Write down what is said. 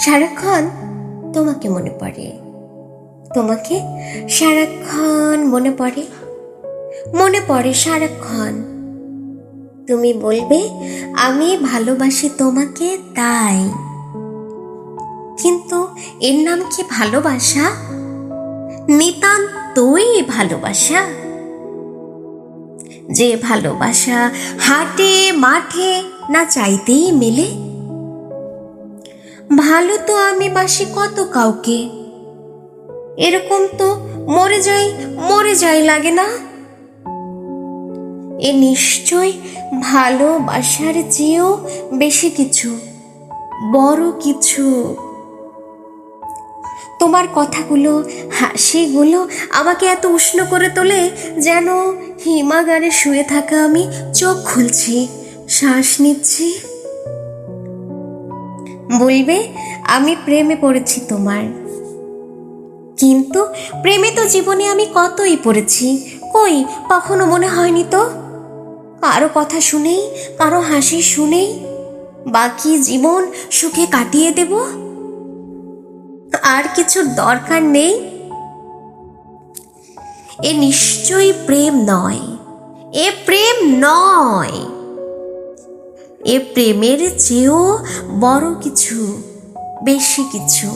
সারাক্ষণ তোমাকে মনে পড়ে, তোমাকে সারাক্ষণ মনে পড়ে, মনে পড়ে সারাক্ষণ। তুমি বলবে আমি ভালোবাসি তোমাকে তাই, কিন্তু এর নাম কি ভালোবাসা? নিতান্তই ভালোবাসা? যে ভালোবাসা হাটে মাঠে না চাইতেই মেলে। ভালো তো আমি বাসি কত কাউকে, এরকম তো মরে যাই লাগে না? এ নিশ্চয় ভালোবাসার চেয়েও বেশি কিছু, বড় কিছু। তোমার কথাগুলো, হাসিগুলো আমাকে এত উষ্ণ করে তোলে, যেন হিমাগারে শুয়ে থাকা আমি চোখ খুলছি, শ্বাস নিচ্ছি। বলবে আমি প্রেমে পড়েছি তোমার, কিন্তু প্রেমে তো জীবনে আমি কতই পড়েছি, কই কখনো মনে হয়নি তো। কারো কথা শুনেই, কারো হাসি শুনেই বাকি জীবন সুখে কাটিয়ে দেব, আর কিছুর দরকার নেই। এ নিশ্চয়ই প্রেম নয়, এ প্রেম নয়, এ প্রেমের চেয়েও বড় কিছু, বেশি কিছু।